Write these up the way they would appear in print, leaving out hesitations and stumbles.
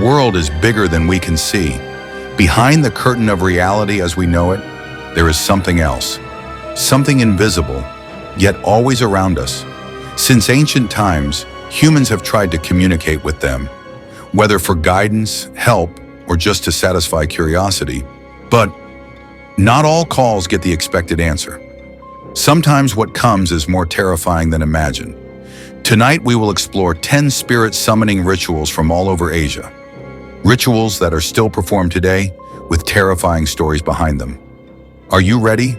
world is bigger than we can see. Behind the curtain of reality as we know it, there is something else. Something invisible, yet always around us. Since ancient times, humans have tried to communicate with them, whether for guidance, help, or just to satisfy curiosity. But not all calls get the expected answer. Sometimes what comes is more terrifying than imagined. Tonight we will explore 10 spirit summoning rituals from all over Asia. Rituals that are still performed today with terrifying stories behind them. Are you ready?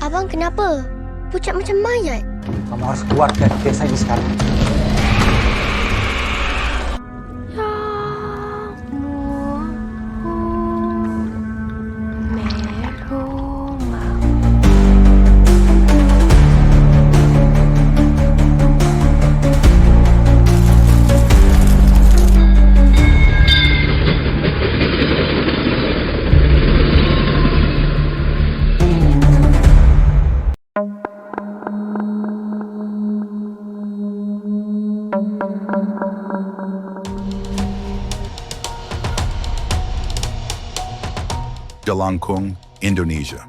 Abang kenapa? Pucat macam mayat. Kamu harus keluarkan desa ini sekarang. Jelangkung, Indonesia.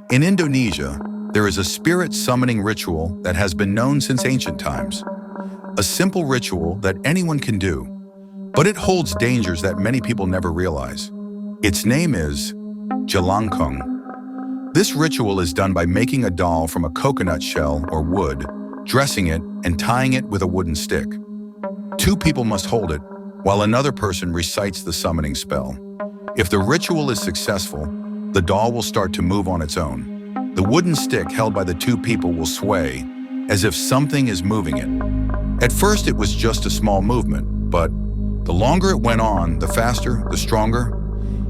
In Indonesia, there is a spirit summoning ritual that has been known since ancient times. A simple ritual that anyone can do, but it holds dangers that many people never realize. Its name is Jelangkung. This ritual is done by making a doll from a coconut shell or wood, dressing it and tying it with a wooden stick. Two people must hold it, while another person recites the summoning spell. If the ritual is successful, the doll will start to move on its own. The wooden stick held by the two people will sway, as if something is moving it. At first, it was just a small movement, but the longer it went on, the faster, the stronger.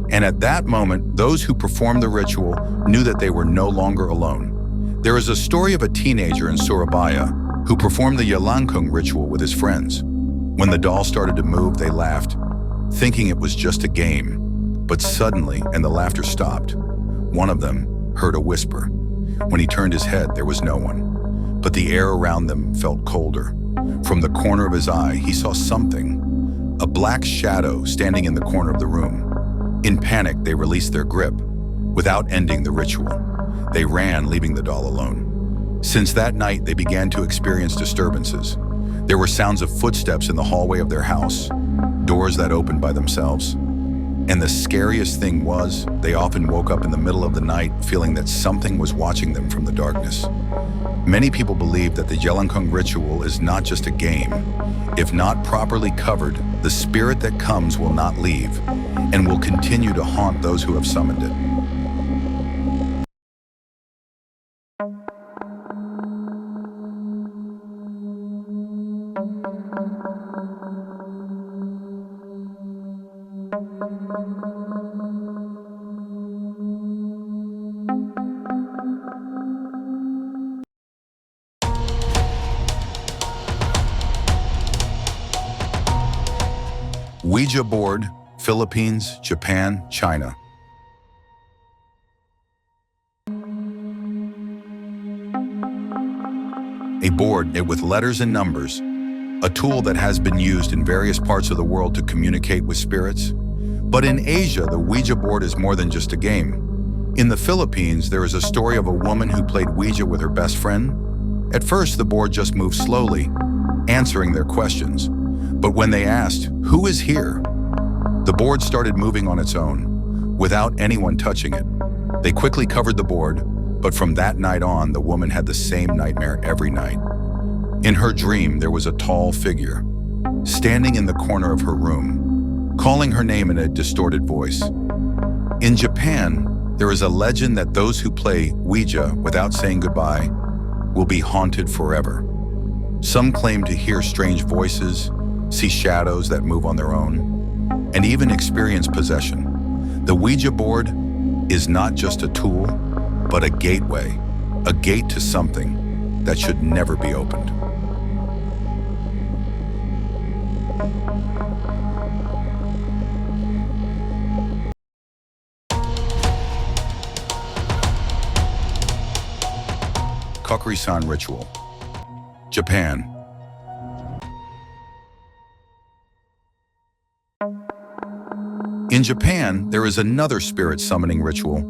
And at that moment, those who performed the ritual knew that they were no longer alone. There is a story of a teenager in Surabaya who performed the Jelangkung ritual with his friends. When the doll started to move, they laughed, thinking it was just a game. But suddenly, and the laughter stopped, one of them heard a whisper. When he turned his head, there was no one, but the air around them felt colder. From the corner of his eye, he saw something, a black shadow standing in the corner of the room. In panic, they released their grip, without ending the ritual. They ran, leaving the doll alone. Since that night, they began to experience disturbances. There were sounds of footsteps in the hallway of their house, doors that opened by themselves. And the scariest thing was, they often woke up in the middle of the night feeling that something was watching them from the darkness. Many people believe that the Jelangkung ritual is not just a game. If not properly covered, the spirit that comes will not leave and will continue to haunt those who have summoned it. Ouija board, Philippines, Japan, China. A board knit with letters and numbers, a tool that has been used in various parts of the world to communicate with spirits. But in Asia, the Ouija board is more than just a game. In the Philippines, there is a story of a woman who played Ouija with her best friend. At first, the board just moved slowly, answering their questions. But when they asked, "Who is here?" the board started moving on its own, without anyone touching it. They quickly covered the board, but from that night on, the woman had the same nightmare every night. In her dream, there was a tall figure, standing in the corner of her room, calling her name in a distorted voice. In Japan, there is a legend that those who play Ouija without saying goodbye will be haunted forever. Some claim to hear strange voices, see shadows that move on their own, and even experience possession. The Ouija board is not just a tool, but a gateway, a gate to something that should never be opened. Kokiri-san Ritual, Japan. In Japan, there is another spirit summoning ritual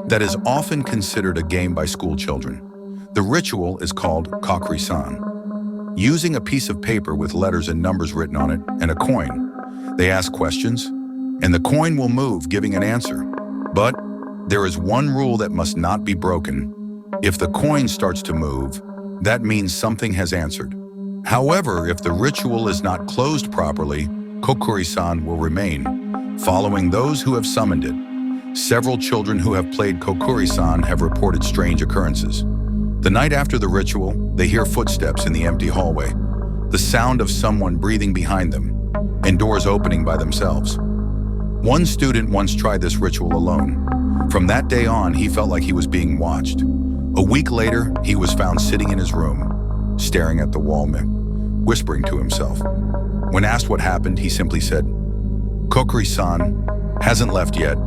that is often considered a game by school children. The ritual is called Kokiri-san. Using a piece of paper with letters and numbers written on it and a coin, they ask questions, and the coin will move, giving an answer. But there is one rule that must not be broken. If the coin starts to move, that means something has answered. However, if the ritual is not closed properly, Kokiri-san will remain, following those who have summoned it. Several children who have played Kokiri-san have reported strange occurrences. The night after the ritual, they hear footsteps in the empty hallway, the sound of someone breathing behind them, and doors opening by themselves. One student once tried this ritual alone. From that day on, he felt like he was being watched. A week later, he was found sitting in his room, staring at the wall, whispering to himself. When asked what happened, he simply said, "Kokiri-san hasn't left yet."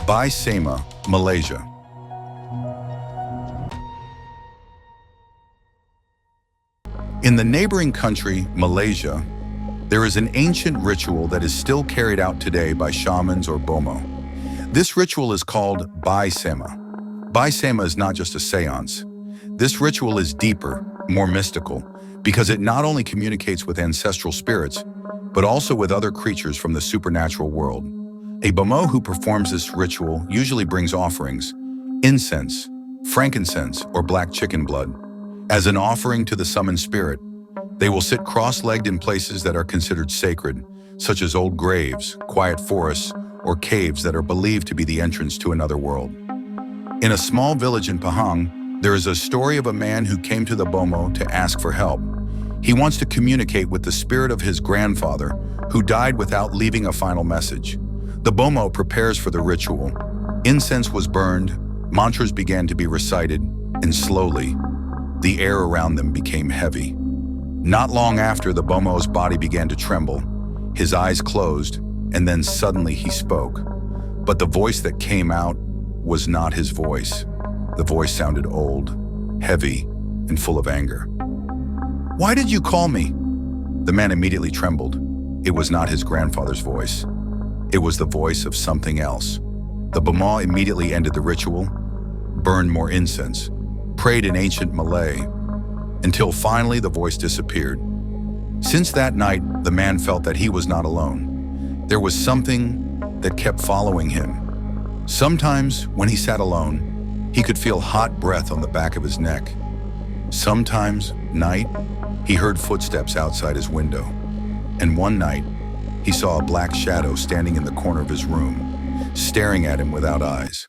Bai Sema, Malaysia. In the neighboring country, Malaysia, there is an ancient ritual that is still carried out today by shamans or bomo. This ritual is called Bai Sema. Bai Sema is not just a seance. This ritual is deeper, more mystical, because it not only communicates with ancestral spirits, but also with other creatures from the supernatural world. A bomo who performs this ritual usually brings offerings, incense, frankincense, or black chicken blood. As an offering to the summoned spirit, they will sit cross-legged in places that are considered sacred, such as old graves, quiet forests, or caves that are believed to be the entrance to another world. In a small village in Pahang, there is a story of a man who came to the bomo to ask for help. He wants to communicate with the spirit of his grandfather, who died without leaving a final message. The bomo prepares for the ritual. Incense was burned, mantras began to be recited, and slowly, the air around them became heavy. Not long after, the bomo's body began to tremble. His eyes closed, and then suddenly he spoke. But the voice that came out was not his voice. The voice sounded old, heavy, and full of anger. "Why did you call me?" The man immediately trembled. It was not his grandfather's voice. It was the voice of something else. The bomo immediately ended the ritual, burned more incense, prayed in ancient Malay, until finally the voice disappeared. Since that night, the man felt that he was not alone. There was something that kept following him. Sometimes, when he sat alone, he could feel hot breath on the back of his neck. Sometimes, night, he heard footsteps outside his window. And one night, he saw a black shadow standing in the corner of his room, staring at him without eyes.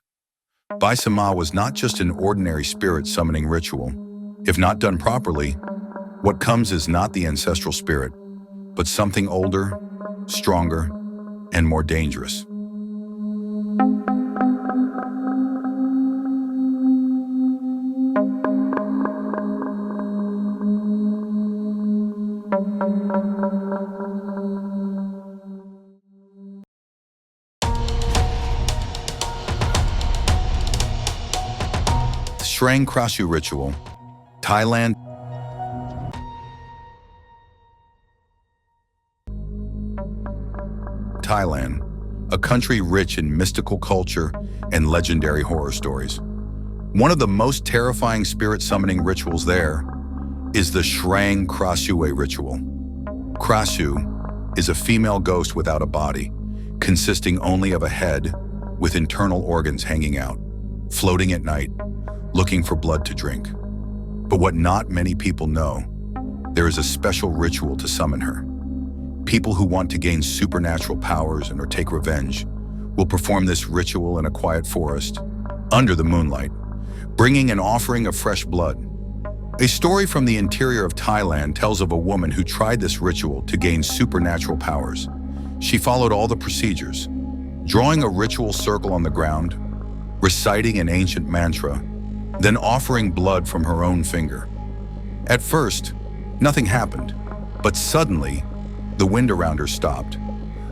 Bai Sema was not just an ordinary spirit summoning ritual. If not done properly, what comes is not the ancestral spirit, but something older, stronger, and more dangerous. Shrang Krasyu Ritual, Thailand. Thailand, a country rich in mystical culture and legendary horror stories. One of the most terrifying spirit summoning rituals there is the Shrang Krasyu ritual. Krasyu, is a female ghost without a body, consisting only of a head with internal organs hanging out, floating at night, looking for blood to drink. But what not many people know, there is a special ritual to summon her. People who want to gain supernatural powers and or take revenge will perform this ritual in a quiet forest, under the moonlight, bringing an offering of fresh blood. A story from the interior of Thailand tells of a woman who tried this ritual to gain supernatural powers. She followed all the procedures, drawing a ritual circle on the ground, reciting an ancient mantra, then offering blood from her own finger. At first, nothing happened, but suddenly, the wind around her stopped.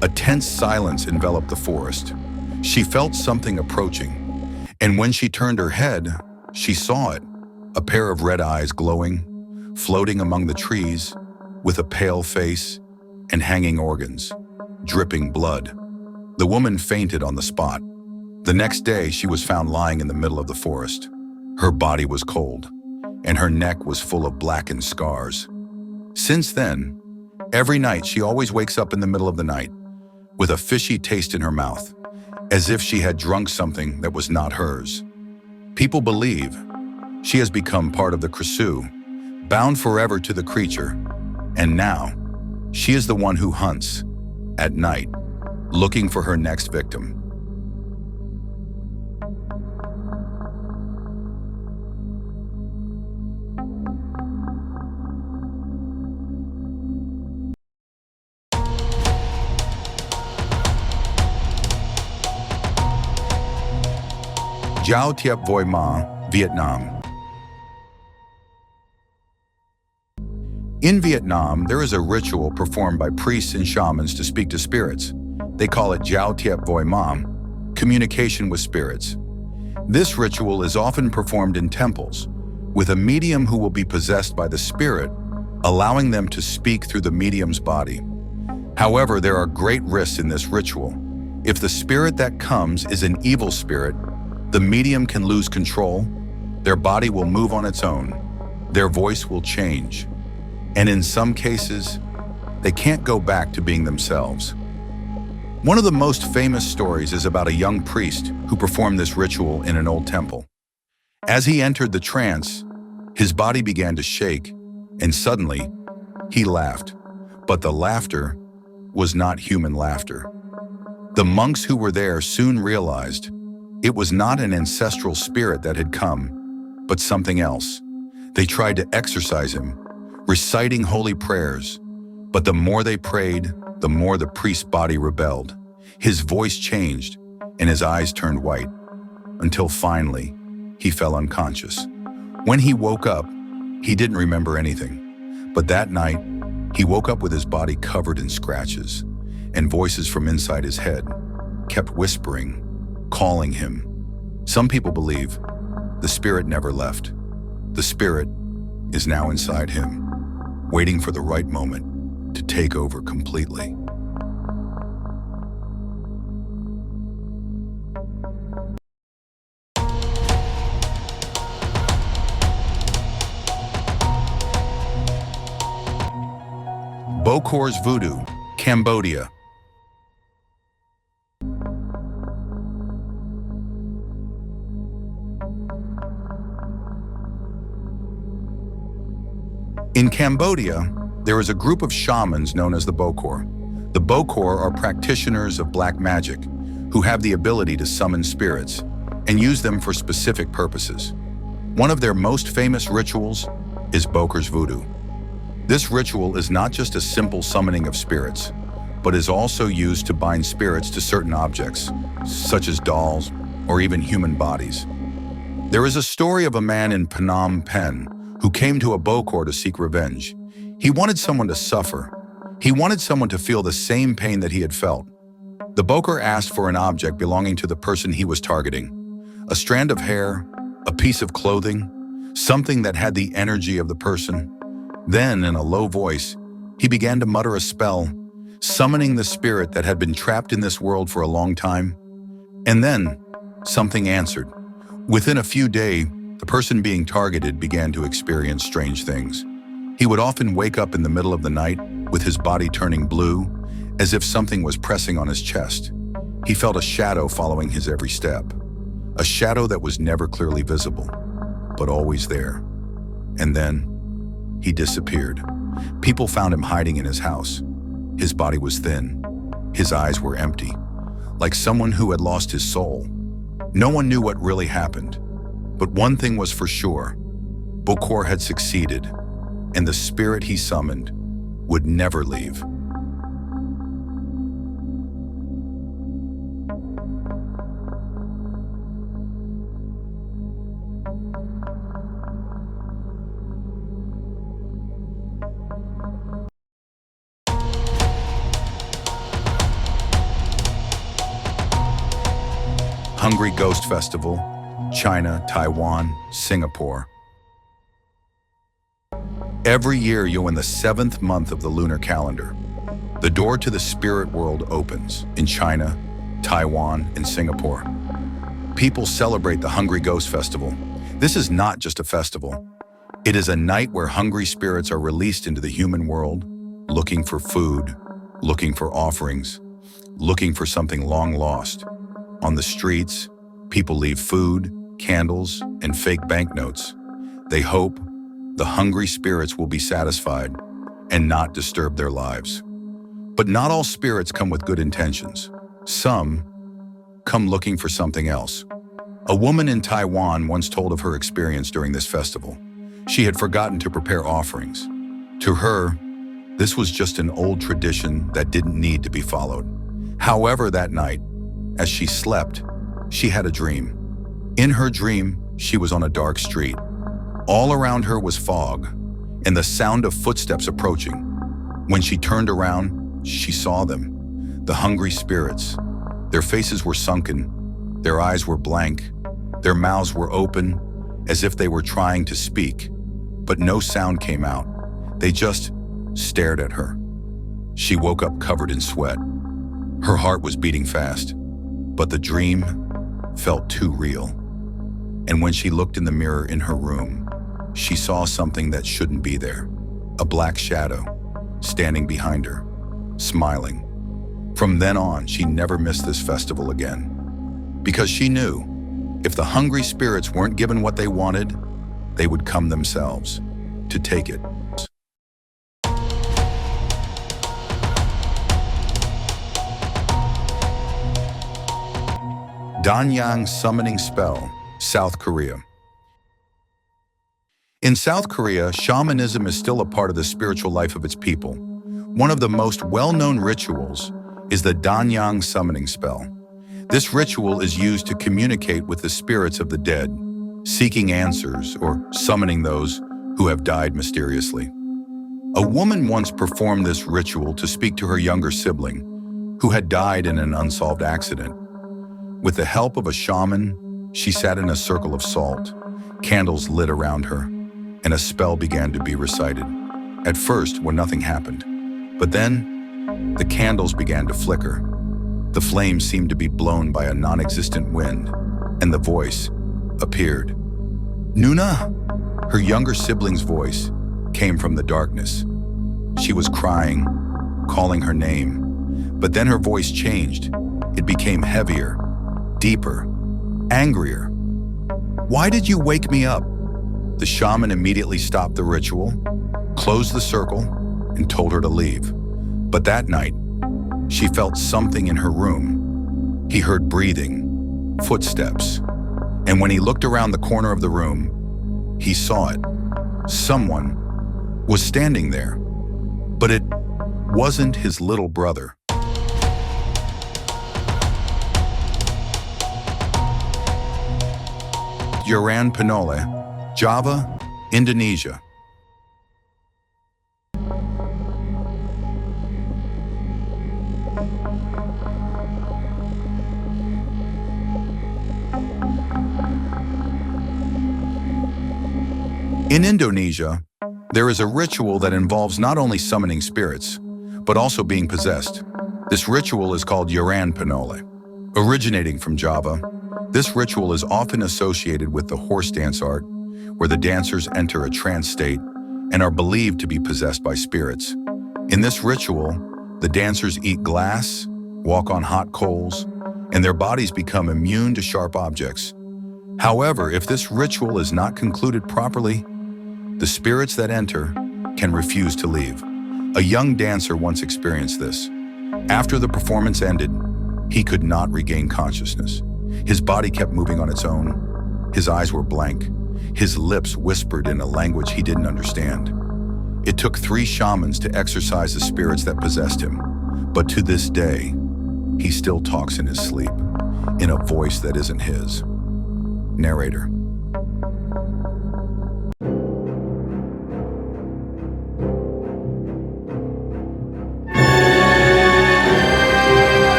A tense silence enveloped the forest. She felt something approaching, and when she turned her head, she saw it, a pair of red eyes glowing, floating among the trees, with a pale face and hanging organs, dripping blood. The woman fainted on the spot. The next day, she was found lying in the middle of the forest. Her body was cold, and her neck was full of blackened scars. Since then, every night she always wakes up in the middle of the night, with a fishy taste in her mouth, as if she had drunk something that was not hers. People believe she has become part of the Krisu, bound forever to the creature, and now she is the one who hunts, at night, looking for her next victim. Giao Thiep Voi Ma, Vietnam. In Vietnam, there is a ritual performed by priests and shamans to speak to spirits. They call it Giao Thiep Voi Ma, communication with spirits. This ritual is often performed in temples, with a medium who will be possessed by the spirit, allowing them to speak through the medium's body. However, there are great risks in this ritual. If the spirit that comes is an evil spirit, the medium can lose control, their body will move on its own, their voice will change, and in some cases, they can't go back to being themselves. One of the most famous stories is about a young priest who performed this ritual in an old temple. As he entered the trance, his body began to shake, and suddenly, he laughed. But the laughter was not human laughter. The monks who were there soon realized it was not an ancestral spirit that had come, but something else. They tried to exorcise him, reciting holy prayers, but the more they prayed, the more the priest's body rebelled. His voice changed, and his eyes turned white, until finally, he fell unconscious. When he woke up, he didn't remember anything. But that night, he woke up with his body covered in scratches, and voices from inside his head kept whispering, calling him. Some people believe the spirit never left. The spirit is now inside him, waiting for the right moment to take over completely. Bokor's Voodoo, Cambodia. In Cambodia, there is a group of shamans known as the Bokor. The Bokor are practitioners of black magic who have the ability to summon spirits and use them for specific purposes. One of their most famous rituals is Bokor's Voodoo. This ritual is not just a simple summoning of spirits, but is also used to bind spirits to certain objects, such as dolls or even human bodies. There is a story of a man in Phnom Penh who came to a Bokor to seek revenge. He wanted someone to suffer. He wanted someone to feel the same pain that he had felt. The Bokor asked for an object belonging to the person he was targeting. A strand of hair, a piece of clothing, something that had the energy of the person. Then, in a low voice, he began to mutter a spell, summoning the spirit that had been trapped in this world for a long time. And then, something answered. Within a few days, the person being targeted began to experience strange things. He would often wake up in the middle of the night with his body turning blue as if something was pressing on his chest. He felt a shadow following his every step, a shadow that was never clearly visible, but always there. And then he disappeared. People found him hiding in his house. His body was thin. His eyes were empty, like someone who had lost his soul. No one knew what really happened, but one thing was for sure. Bokor had succeeded, and the spirit he summoned would never leave. Hungry Ghost Festival, China, Taiwan, Singapore. Every year, in the 7th month of the lunar calendar, the door to the spirit world opens in China, Taiwan, and Singapore. People celebrate the Hungry Ghost Festival. This is not just a festival. It is a night where hungry spirits are released into the human world, looking for food, looking for offerings, looking for something long lost. On the streets, people leave food, candles, and fake banknotes. They hope the hungry spirits will be satisfied and not disturb their lives. But not all spirits come with good intentions. Some come looking for something else. A woman in Taiwan once told of her experience during this festival. She had forgotten to prepare offerings. To her, this was just an old tradition that didn't need to be followed. However, that night, as she slept, she had a dream. In her dream, she was on a dark street. All around her was fog and the sound of footsteps approaching. When she turned around, she saw them, the hungry spirits. Their faces were sunken, their eyes were blank, their mouths were open as if they were trying to speak, but no sound came out. They just stared at her. She woke up covered in sweat. Her heart was beating fast, but the dream felt too real. And when she looked in the mirror in her room, she saw something that shouldn't be there. A black shadow standing behind her, smiling. From then on, she never missed this festival again. Because she knew, if the hungry spirits weren't given what they wanted, they would come themselves to take it. Danyang Summoning Spell, South Korea. In South Korea, shamanism is still a part of the spiritual life of its people. One of the most well-known rituals is the Danyang Summoning Spell. This ritual is used to communicate with the spirits of the dead, seeking answers or summoning those who have died mysteriously. A woman once performed this ritual to speak to her younger sibling, who had died in an unsolved accident. With the help of a shaman, she sat in a circle of salt, candles lit around her, and a spell began to be recited. At first, when nothing happened. But then, the candles began to flicker. The flames seemed to be blown by a non-existent wind, and the voice appeared. Nuna! Her younger sibling's voice came from the darkness. She was crying, calling her name, but then her voice changed. It became heavier, deeper, angrier. Why did you wake me up? The shaman immediately stopped the ritual, closed the circle, and told her to leave. But that night, she felt something in her room. He heard breathing, footsteps, and when he looked around the corner of the room, he saw it. Someone was standing there, but it wasn't his little brother. Yaran Penole, Java, Indonesia. In Indonesia, there is a ritual that involves not only summoning spirits, but also being possessed. This ritual is called Yaran Penole. Originating from Java, this ritual is often associated with the horse dance art, where the dancers enter a trance state and are believed to be possessed by spirits. In this ritual, The dancers eat glass, walk on hot coals, and their bodies become immune to sharp objects. However, if this ritual is not concluded properly, the spirits that enter can refuse to leave. A young dancer once experienced this. After the performance ended, he could not regain consciousness. His body kept moving on its own. His eyes were blank. His lips whispered in a language he didn't understand. It took 3 shamans to exorcise the spirits that possessed him. But to this day, he still talks in his sleep, in a voice that isn't his. Narrator.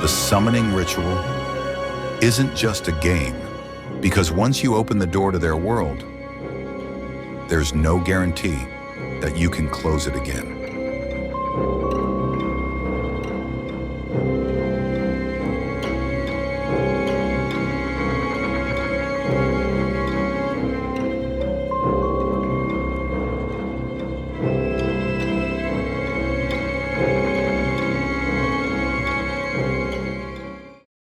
The summoning ritual isn't just a game, because once you open the door to their world, there's no guarantee that you can close it again.